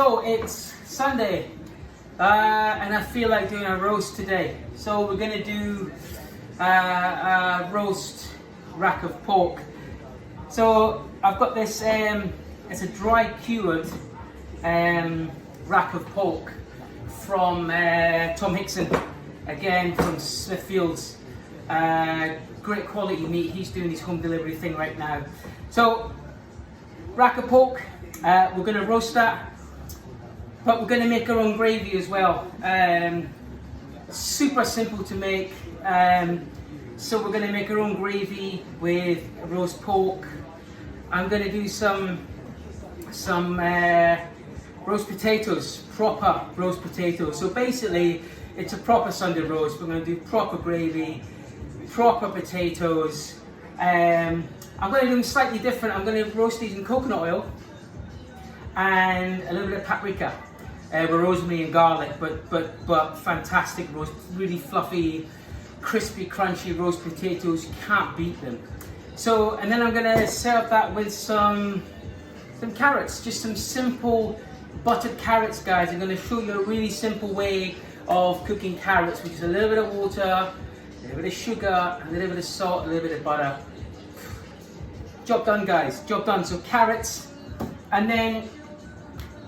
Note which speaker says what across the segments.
Speaker 1: So it's Sunday and I feel like doing a roast today. So we're going to do a roast rack of pork. So I've got this, it's a dry cured rack of pork from Tom Hickson, again from Smithfields. Great quality meat. He's doing his home delivery thing right now. So rack of pork, we're going to roast that, but we're going to make our own gravy as well. Super simple to make. So we're going to make our own gravy with roast pork. I'm going to do some roast potatoes, proper roast potatoes. So basically it's a proper Sunday roast. We're going to do proper gravy, proper potatoes. I'm going to do them slightly different. I'm going to roast these in coconut oil and a little bit of paprika with rosemary and garlic, but fantastic roast, really fluffy, crispy, crunchy roast potatoes. You can't beat them. So, and then I'm going to serve that with some carrots, just some simple buttered carrots, guys. I'm going to show you a really simple way of cooking carrots, which is a little bit of water, a little bit of sugar, a little bit of salt, a little bit of butter. Job done, guys, job done. So carrots, and then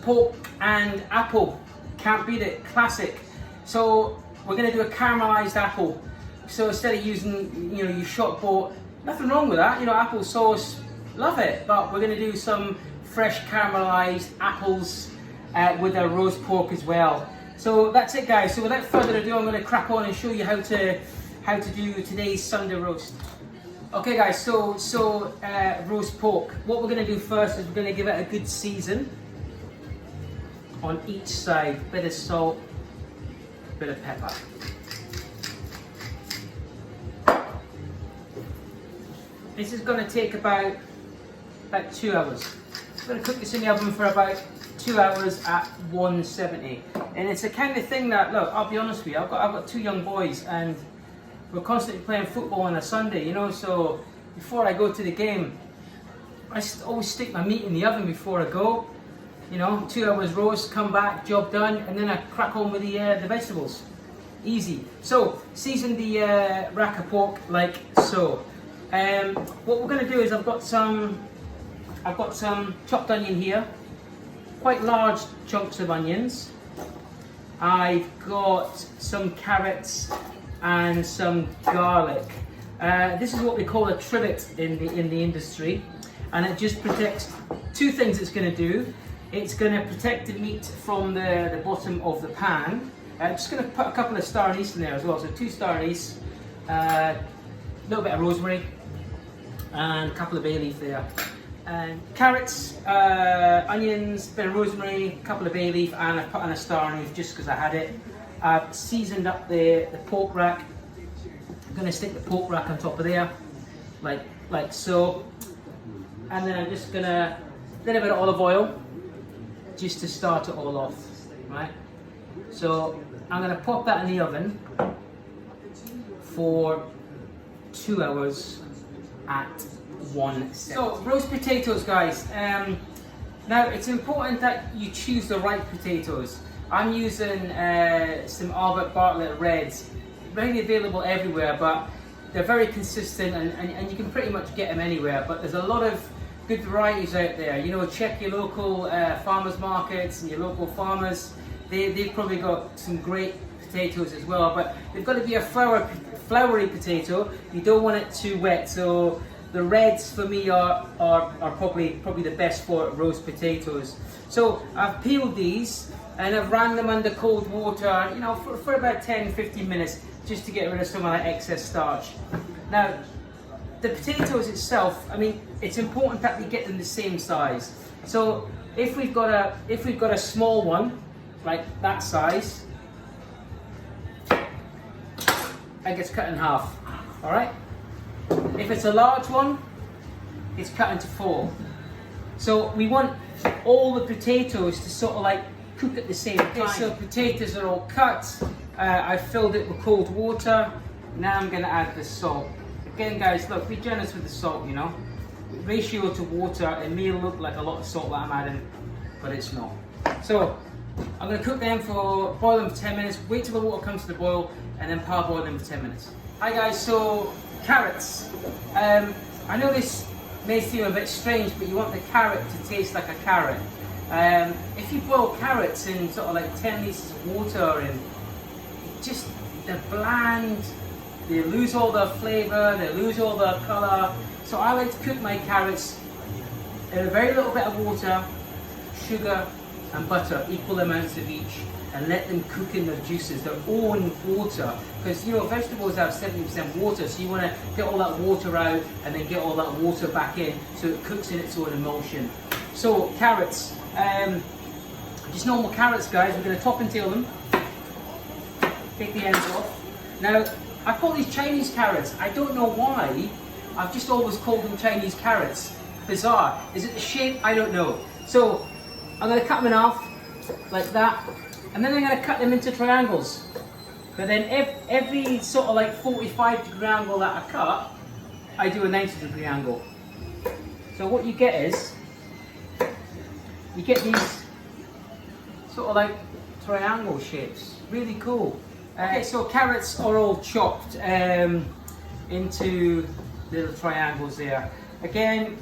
Speaker 1: pork and apple. Can't beat it, classic. So we're going to do a caramelised apple. So instead of using, your shop bought, nothing wrong with that, apple sauce, love it. But we're going to do some fresh caramelised apples with our roast pork as well. So that's it, guys. So without further ado, I'm going to crack on and show you how to do today's Sunday roast. Okay, guys. So roast pork. What we're going to do first is we're going to give it a good season on each side. Bit of salt, bit of pepper. This is going to take about 2 hours. I'm going to cook this in the oven for about 2 hours at 170. And it's the kind of thing that, look, I'll be honest with you, I've got 2 young boys and we're constantly playing football on a Sunday, so before I go to the game, I always stick my meat in the oven before I go. 2 hours roast, come back, job done, and then I crack on with the vegetables. Easy. So season the rack of pork like so. What we're going to do is I've got some chopped onion here, quite large chunks of onions. I've got some carrots and some garlic. This is what we call a trivet in the industry, and it just protects 2 things. It's going to do. It's going to protect the meat from the bottom of the pan. I'm just going to put a couple of star anise in there as well. So 2 star anise, a little bit of rosemary, and a couple of bay leaf there. And carrots, onions, bit of rosemary, a couple of bay leaf, and I put on a star anise just because I had it. I've seasoned up the pork rack. I'm going to stick the pork rack on top of there, like so. And then I'm just going to, a little bit of olive oil, just to start it all off, right? So I'm going to pop that in the oven for 2 hours at 170. So roast potatoes, guys. Now it's important that you choose the right potatoes. I'm using some Albert Bartlett Reds, readily available everywhere, but they're very consistent and you can pretty much get them anywhere. But there's a lot of good varieties out there. Check your local farmers markets and your local farmers. They've probably got some great potatoes as well, but they've got to be a floury potato. You don't want it too wet. So the reds for me are probably the best for roast potatoes. So I've peeled these and I've ran them under cold water, for about 10-15 minutes, just to get rid of some of that excess starch. Now, the potatoes itself, it's important that we get them the same size. So if we've got a small one, like that size, it gets cut in half. All right. If it's a large one, it's cut into 4. So we want all the potatoes to sort of cook at the same time. So potatoes are all cut. I filled it with cold water. Now I'm going to add the salt. Again, guys, look, be generous with the salt, Ratio to water, it may look like a lot of salt that I'm adding, but it's not. So I'm going to cook them boil them for 10 minutes, wait till the water comes to the boil, and then parboil them for 10 minutes. Hi guys, so carrots. I know this may seem a bit strange, but you want the carrot to taste like a carrot. If you boil carrots in sort of like 10 litres of water, and just they're bland, they lose all their flavour, they lose all their colour. So I like to cook my carrots in a very little bit of water, sugar and butter, equal amounts of each, and let them cook in their juices, their own water. Because you know, vegetables have 70% water, so you want to get all that water out and then get all that water back in so it cooks in its own emulsion. So carrots, just normal carrots guys, we're going to top and tail them, take the ends off. Now I call these Chinese carrots, I don't know why, I've just always called them Chinese carrots. Bizarre. Is it the shape? I don't know. So I'm going to cut them in half like that, and then I'm going to cut them into triangles. But then every sort of like 45-degree angle that I cut, I do a 90-degree angle. So what you get is, you get these sort of like triangle shapes. Really cool. Okay, so carrots are all chopped into little triangles there. Again,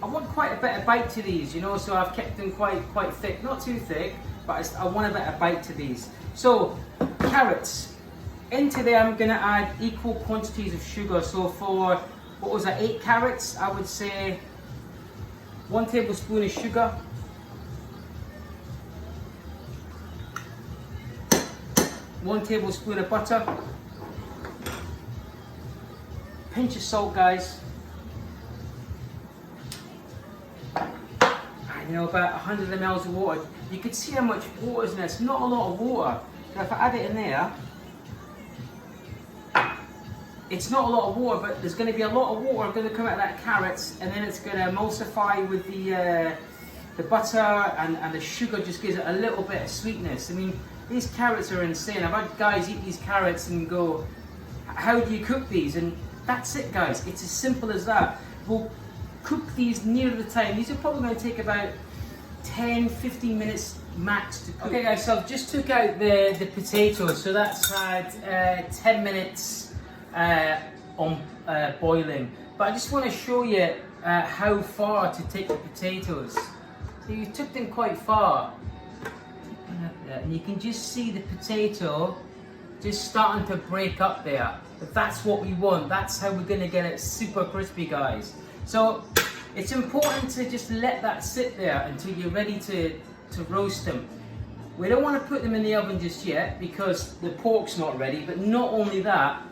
Speaker 1: I want quite a bit of bite to these, you know, so I've kept them quite thick, not too thick, but I want a bit of bite to these. So carrots, into there I'm going to add equal quantities of sugar. So for, what was that, 8 carrots, I would say 1 tablespoon of sugar, 1 tablespoon of butter, pinch of salt guys, you know, about 100 ml of water. You can see how much water is in there. It's not a lot of water. So if I add it in there, it's not a lot of water, but there's going to be a lot of water going to come out of that carrots, and then it's going to emulsify with the butter, and the sugar just gives it a little bit of sweetness. I mean, these carrots are insane. I've had guys eat these carrots and go, how do you cook these? And that's it guys, it's as simple as that. We'll cook these near the time. These are probably going to take about 10-15 minutes max to cook. Okay guys, so I've just took out the potatoes, so that's had 10 minutes on boiling. But I just want to show you how far to take the potatoes. So you took them quite far, and you can just see the potato just starting to break up there. But that's what we want. That's how we're going to get it super crispy guys. So it's important to just let that sit there until you're ready to roast them. We don't want to put them in the oven just yet because the pork's not ready, but not only that,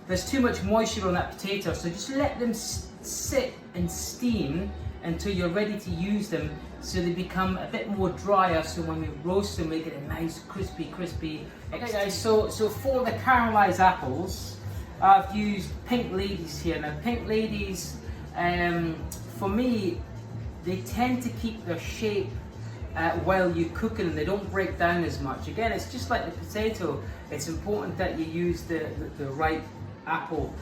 Speaker 1: there's too much moisture on that potato, so just let them sit and steam until you're ready to use them, so they become a bit more drier, so when we roast them we get a nice crispy. Okay guys, so for the caramelized apples, I've used Pink Ladies here. Now Pink Ladies, for me, they tend to keep their shape while you're cooking, and they don't break down as much. Again, it's just like the potato, it's important that you use the right apple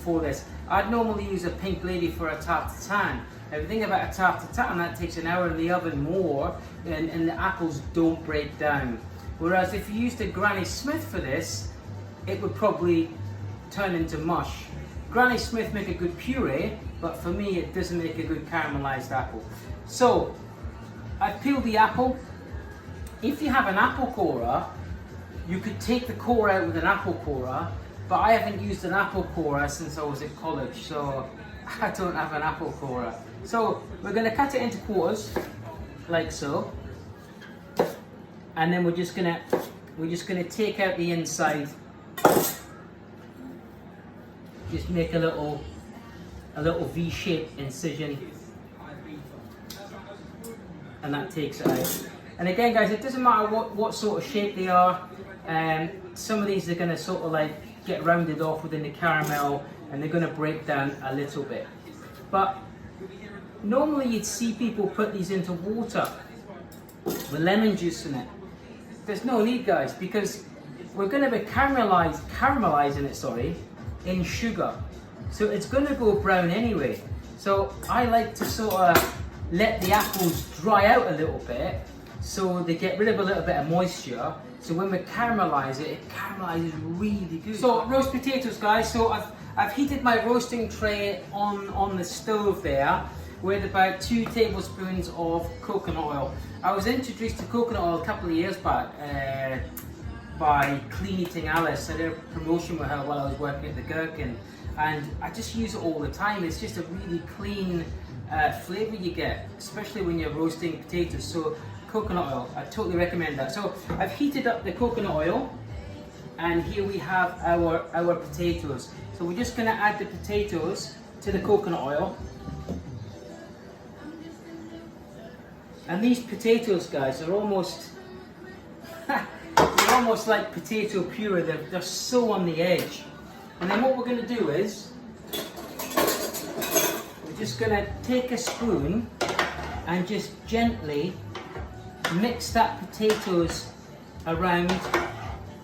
Speaker 1: for this. I'd normally use a Pink Lady for a tarte tatin. Now, if you think about a tarte tatin, that takes an hour in the oven more, and the apples don't break down. Whereas if you used a Granny Smith for this, it would probably turn into mush. Granny Smith make a good puree, but for me it doesn't make a good caramelized apple. So I've peeled the apple. If you have an apple corer, you could take the core out with an apple corer, but I haven't used an apple corer since I was at college, so I don't have an apple corer. So we're going to cut it into quarters, like so, and then we're just going to take out the inside. Just make a little V-shaped incision, and that takes it out. And again guys, it doesn't matter what sort of shape they are. Some of these are going to sort of like get rounded off within the caramel, and they're going to break down a little bit. But normally you'd see people put these into water with lemon juice in it. There's no need guys, because we're going to be caramelizing it, in sugar. So it's going to go brown anyway. So I like to sort of let the apples dry out a little bit, so they get rid of a little bit of moisture. So when we caramelize it, it caramelizes really good. So roast potatoes, guys. So I've heated my roasting tray on the stove there with about 2 tablespoons of coconut oil. I was introduced to coconut oil a couple of years back by Clean Eating Alice. I did a promotion with her while I was working at the Gherkin, and I just use it all the time. It's just a really clean flavour you get, especially when you're roasting potatoes. So coconut oil, I totally recommend that. So I've heated up the coconut oil, and here we have our potatoes. So we're just going to add the potatoes to the coconut oil. And these potatoes, guys, are almost they're almost like potato puree. They're so on the edge. And then what we're going to do is we're just going to take a spoon and just gently mix that potatoes around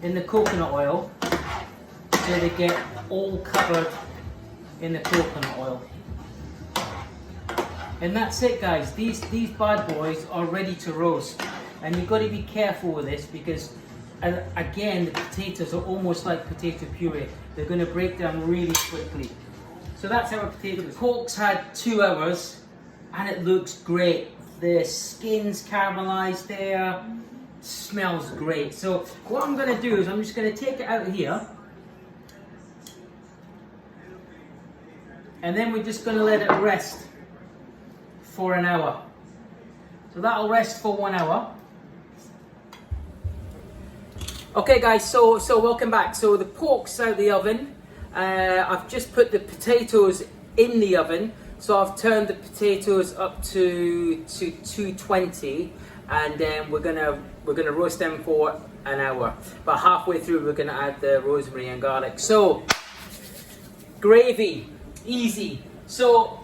Speaker 1: in the coconut oil so they get all covered in the coconut oil. And that's it, guys. These bad boys are ready to roast, and you've got to be careful with this because again, the potatoes are almost like potato puree. They're going to break down really quickly. So that's our potato. The pork's had 2 hours and it looks great. The skin's caramelized there, smells great. So what I'm going to do is I'm just going to take it out of here, and then we're just going to let it rest for an hour. So that'll rest for 1 hour. Okay guys, so welcome back. So the pork's out of the oven. I've just put the potatoes in the oven. So I've turned the potatoes up to 220, and then we're gonna roast them for an hour. But halfway through we're gonna add the rosemary and garlic. So gravy, easy. So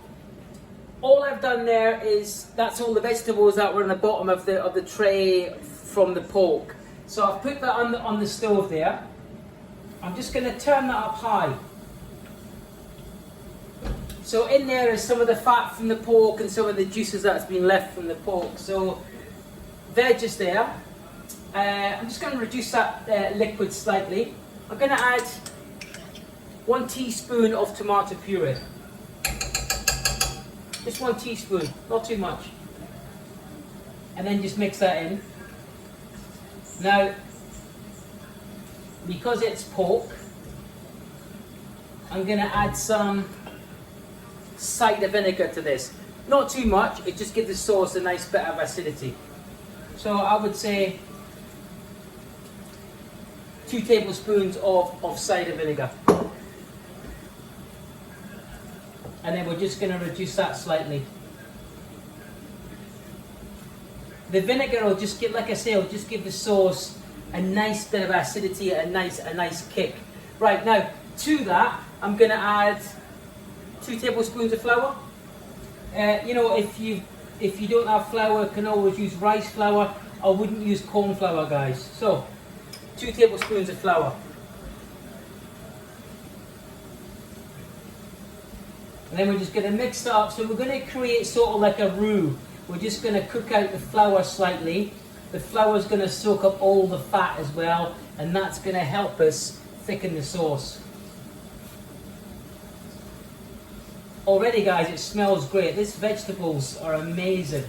Speaker 1: all I've done there is that's all the vegetables that were in the bottom of the tray from the pork. So I've put that on the stove there. I'm just going to turn that up high. So in there is some of the fat from the pork and some of the juices that's been left from the pork. So veg is there. I'm just going to reduce that liquid slightly. I'm going to add 1 teaspoon of tomato puree. Just 1 teaspoon, not too much. And then just mix that in. Now, because it's pork, I'm going to add some cider vinegar to this. Not too much, it just gives the sauce a nice bit of acidity. So I would say 2 tablespoons of cider vinegar. And then we're just going to reduce that slightly. The vinegar will just give, like I say, will just give the sauce a nice bit of acidity, a nice kick. Right, now to that, I'm going to add 2 tablespoons of flour. You know, if you don't have flour, you can always use rice flour. I wouldn't use corn flour, guys. So 2 tablespoons of flour. And then we're just going to mix that up. So we're going to create sort of like a roux. We're just going to cook out the flour slightly. The flour is going to soak up all the fat as well, and that's going to help us thicken the sauce. Already, guys, it smells great. These vegetables are amazing.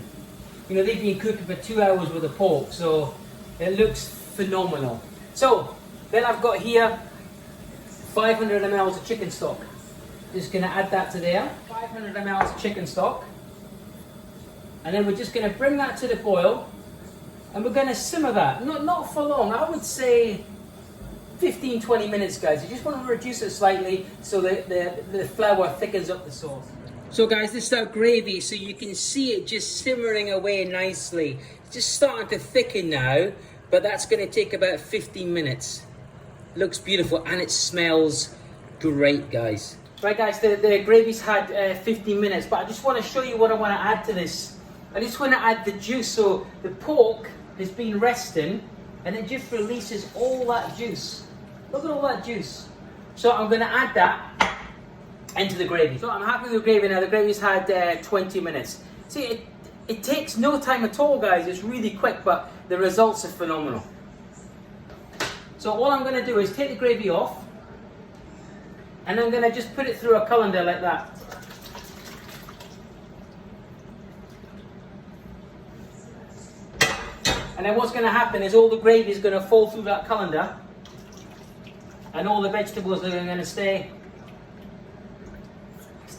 Speaker 1: You know, they've been cooking for 2 hours with the pork, so it looks phenomenal. So then I've got here 500 ml of chicken stock. Just going to add that to there. 500 ml of chicken stock. And then we're just going to bring that to the boil, and we're going to simmer that. Not for long. I would say 15-20 minutes, guys. You just want to reduce it slightly so that the flour thickens up the sauce. So guys, this is our gravy, so you can see it just simmering away nicely. It's just starting to thicken now, but that's going to take about 15 minutes. Looks beautiful, and it smells great, guys. Right, guys, the gravy's had 15 minutes, but I just want to show you what I want to add to this. I just want to add the juice. So the pork has been resting, and it just releases all that juice. Look at all that juice. So I'm going to add that into the gravy. So I'm happy with the gravy now. The gravy's had 20 minutes. See, it takes no time at all, guys. It's really quick, but the results are phenomenal. So all I'm going to do is take the gravy off, and I'm going to just put it through a colander like that. And then what's going to happen is all the gravy is going to fall through that colander, and all the vegetables are going to stay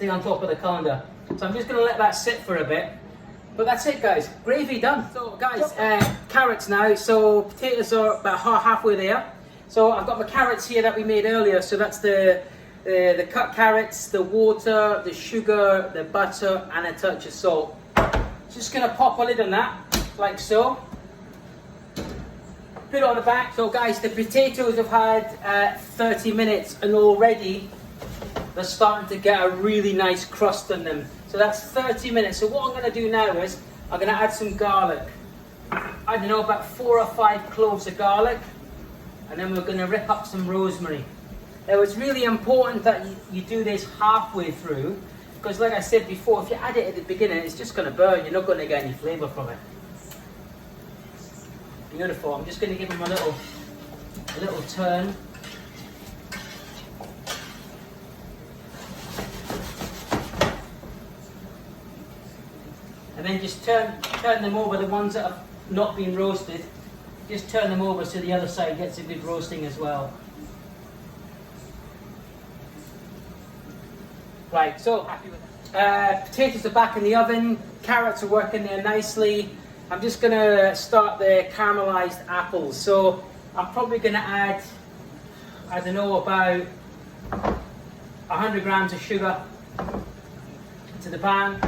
Speaker 1: on top of the colander. So I'm just going to let that sit for a bit. But that's it, guys. Gravy done. So guys, carrots now. So potatoes are about halfway there. So I've got my carrots here that we made earlier. So that's the cut carrots, the water, the sugar, the butter, and a touch of salt. Just going to pop a lid on that, like so. Put it on the back. So guys, the potatoes have had 30 minutes, and already they're starting to get a really nice crust on them. So that's 30 minutes. So what I'm going to do now is I'm going to add some garlic. I don't know, about 4 or 5 cloves of garlic. And then we're going to rip up some rosemary. Now it's really important that you do this halfway through, because like I said before, if you add it at the beginning, it's just going to burn. You're not going to get any flavour from it. Beautiful. I'm just going to give them a little turn. And then just turn them over, the ones that have not been roasted. Just turn them over so the other side gets a good roasting as well. Right, so happy with that. Potatoes are back in the oven. Carrots are working there nicely. I'm just going to start the caramelized apples. So I'm probably going to add, I don't know, about 100 grams of sugar to the pan.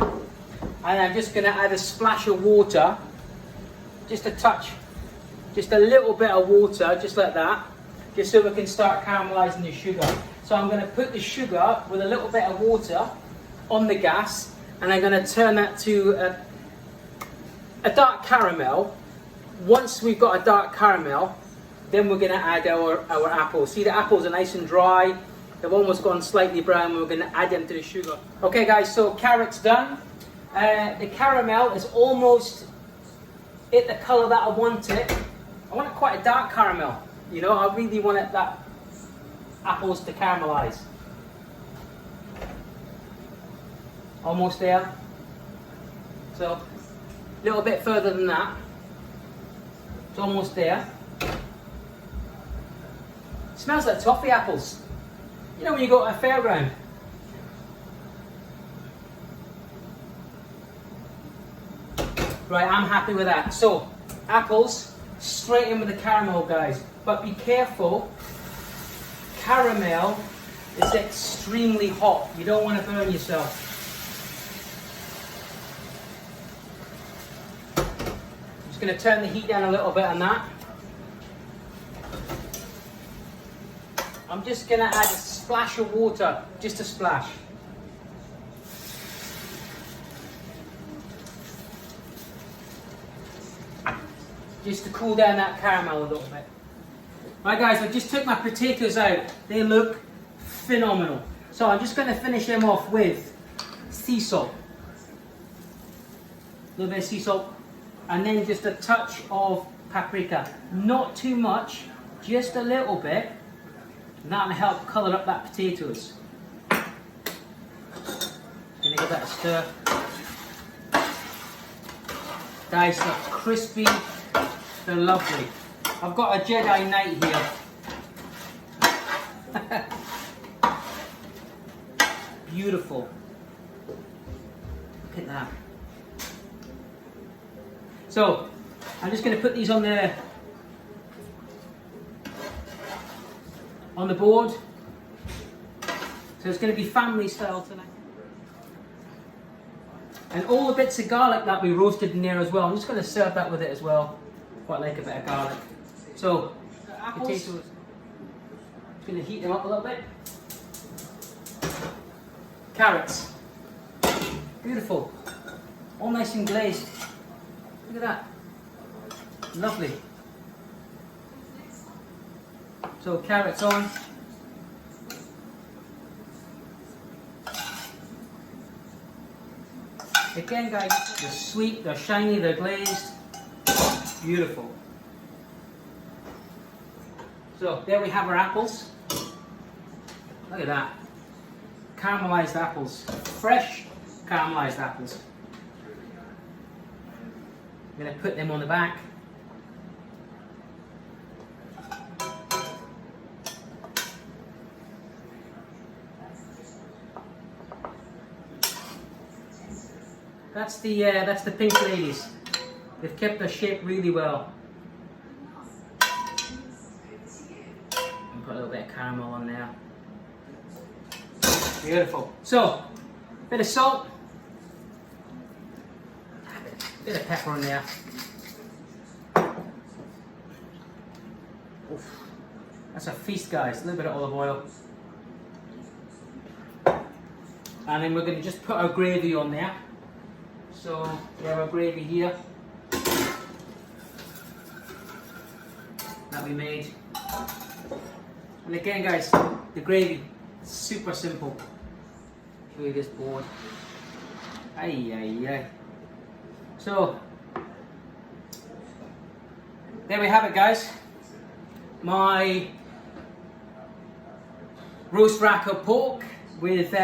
Speaker 1: And I'm just going to add a splash of water, just a touch, just a little bit of water, just like that, just so we can start caramelizing the sugar. So I'm going to put the sugar with a little bit of water on the gas, and I'm going to turn that to a dark caramel. Once we've got a dark caramel, then we're going to add our apples. See, the apples are nice and dry. They've almost gone slightly brown. We're going to add them to the sugar. Okay guys, so carrots done. The caramel is almost at the colour that I want it. I want it quite a dark caramel. You know, I really want it that apples to caramelise. Almost there. So, a little bit further than that. It's almost there. It smells like toffee apples. You know when you go to a fairground. Right, I'm happy with that. So, apples, straight in with the caramel, guys. But be careful, caramel is extremely hot. You don't want to burn yourself. I'm just going to turn the heat down a little bit on that. I'm just going to add a splash of water, just a splash. Just to cool down that caramel a little bit. Right guys, I just took my potatoes out. They look phenomenal. So I'm just going to finish them off with sea salt. A little bit of sea salt. And then just a touch of paprika. Not too much, just a little bit. And that'll help colour up that potatoes. Gonna give that a stir. Guys, they're crispy. They're lovely. I've got a Jedi Knight here. Beautiful. Look at that. So, I'm just going to put these on the board. So it's going to be family style tonight. And all the bits of garlic that we roasted in there as well. I'm just going to serve that with it as well. Quite like a bit of garlic. So, potatoes. Just going to heat them up a little bit. Carrots. Beautiful. All nice and glazed. Look at that. Lovely. So, carrots on. Again, guys, they're sweet, they're shiny, they're glazed. Beautiful. So there we have our apples. Look at that. Caramelized apples. Fresh caramelized apples. I'm going to put them on the back. That's the pink ladies. They've kept their shape really well. And put a little bit of caramel on there. Beautiful. So, bit of salt, bit of pepper on there. Oof. That's a feast, guys. A little bit of olive oil. And then we're going to just put our gravy on there. So we have our gravy here that we made. And again, guys, the gravy is super simple. Show you this board. Aye, aye, aye. So there we have it, guys. My roast rack of pork with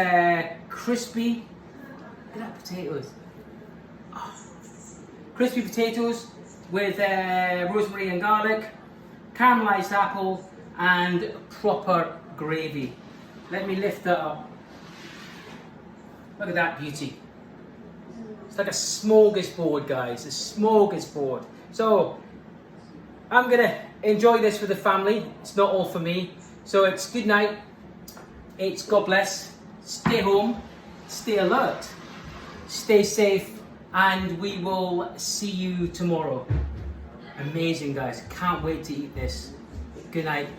Speaker 1: crispy. Look at that potatoes. Oh. Crispy potatoes with rosemary and garlic, caramelized apple, and proper gravy. Let me lift that up. Look at that beauty. It's like a smorgasbord, guys. A smorgasbord. So I'm gonna enjoy this with the family. It's not all for me. So it's good night. It's God bless. Stay home. Stay alert. Stay safe. And we will see you tomorrow. Amazing, guys. Can't wait to eat this. Good night.